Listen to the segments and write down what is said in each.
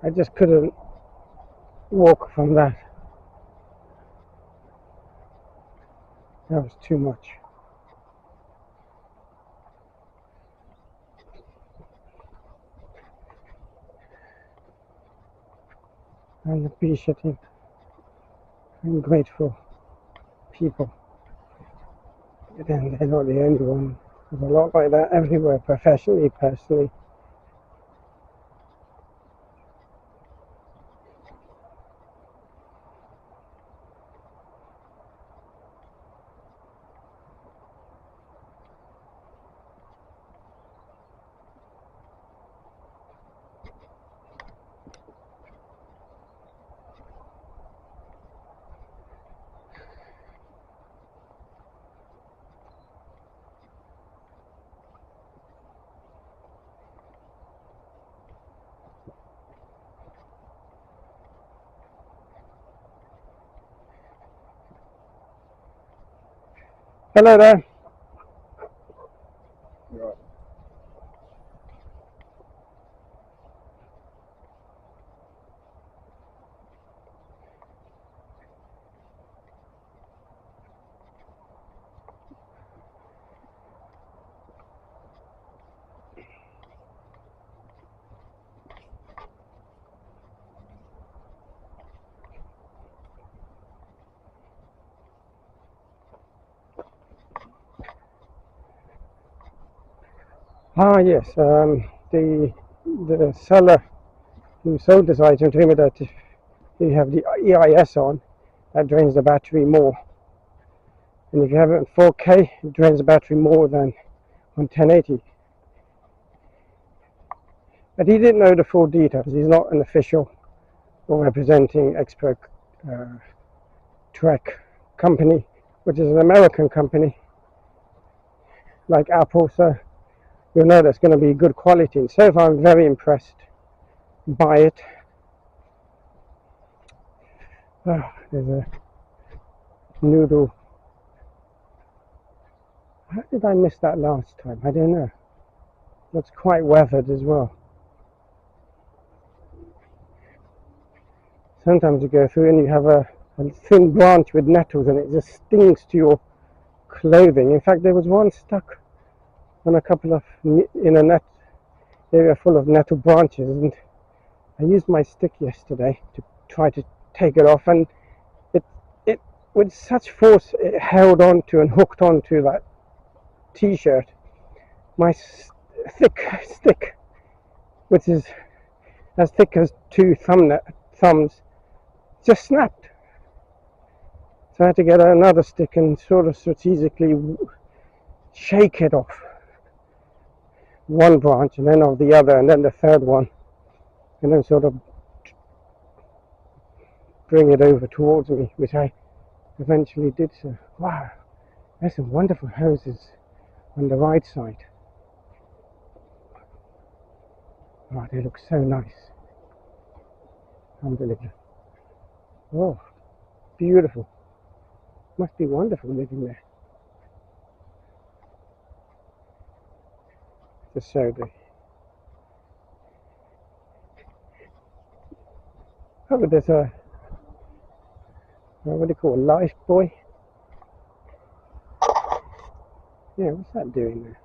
I just couldn't walk from that. That was too much. I'm appreciative and grateful people. But then they're not the only one. There's a lot like that everywhere, professionally, personally. Hello there. Right. Ah, yes. The seller who sold this item told me that if you have the EIS on, that drains the battery more. And if you have it on 4K, it drains the battery more than on 1080. But he didn't know the full details. He's not an official or representing Exprotrek company, which is an American company like Apple. So you'll know that's going to be good quality. And so far, I'm very impressed by it. Oh, there's a noodle. How did I miss that last time? I don't know. Looks quite weathered as well. Sometimes you go through and you have a thin branch with nettles and it just stings to your clothing. In fact, there was one stuck on a couple of in a net area full of nettle branches, and I used my stick yesterday to try to take it off, and it with such force it held onto and hooked onto that t-shirt. My thick stick, which is as thick as two thumbs, just snapped. So I had to get another stick and sort of strategically shake it off one branch and then of the other and then the third one, and then sort of bring it over towards me, which I eventually did. So wow, there's some wonderful houses on the right side. Oh, they look so nice. Unbelievable. Oh, beautiful. Must be wonderful living there. Just so the oh, but there's a what do you call a life boy? Yeah, what's that doing there?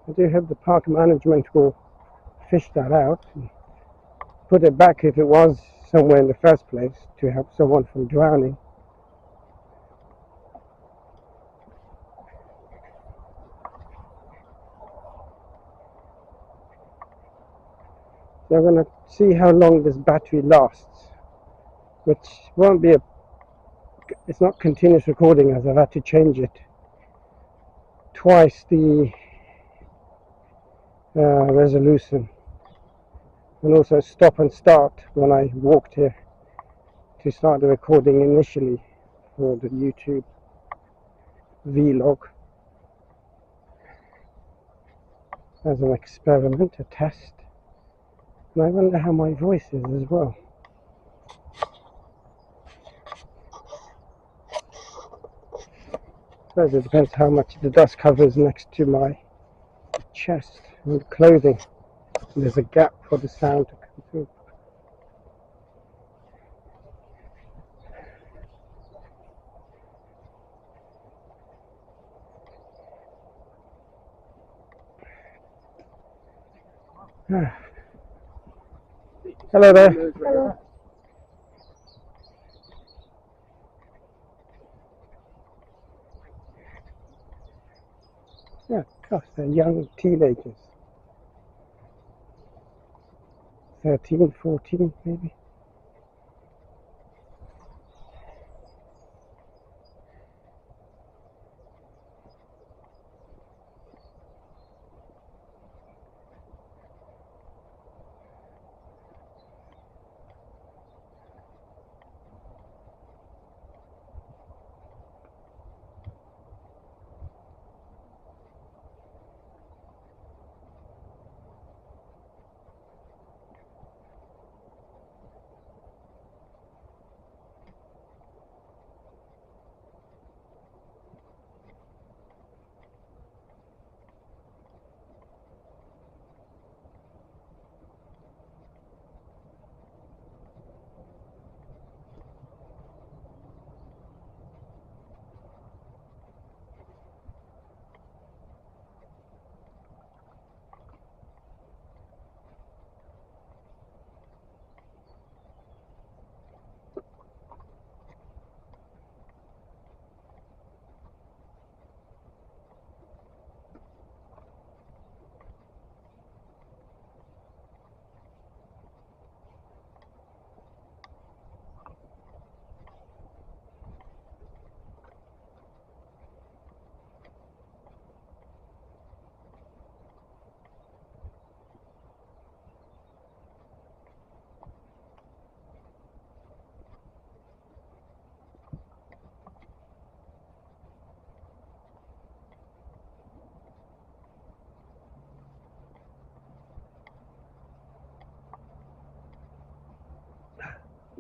I do hope the park management will fish that out and put it back if it was somewhere in the first place to help someone from drowning. So I'm going to see how long this battery lasts, which won't be it's not continuous recording as I've had to change it twice the resolution, and also stop and start when I walked here to start the recording initially for the YouTube vlog. as an experiment, a test. And I wonder how my voice is as well. I suppose it depends how much the dust covers next to my chest and clothing. There's a gap for the sound to come through. Hello there. Hello. Yeah, gosh, they're young teenagers. 13, 14 maybe.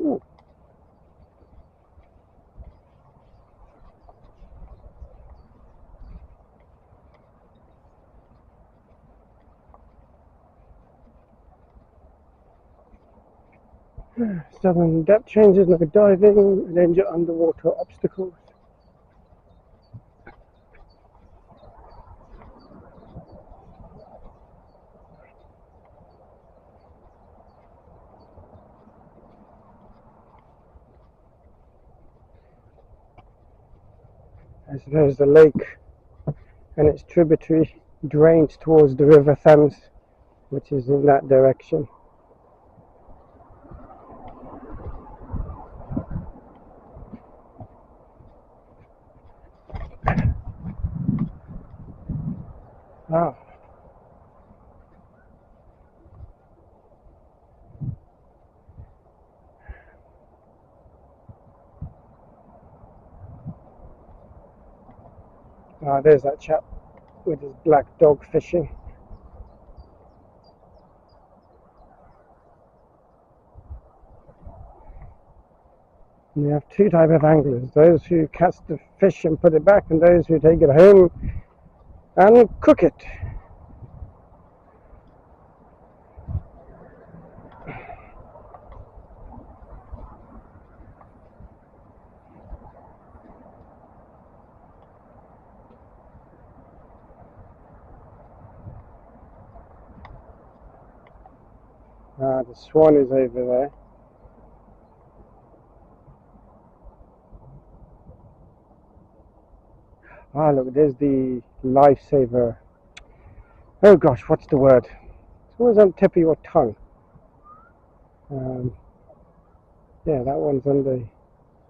Ooh. Southern depth changes, no diving, and danger underwater obstacles. I suppose the lake and its tributary drains towards the River Thames, which is in that direction. Ah. There's that chap with his black dog fishing. And you have two types of anglers, those who catch the fish and put it back, and those who take it home and cook it. The swan is over there. Look, there's the lifesaver. Oh gosh, what's the word? It's always on the tip of your tongue. Yeah, that one's on the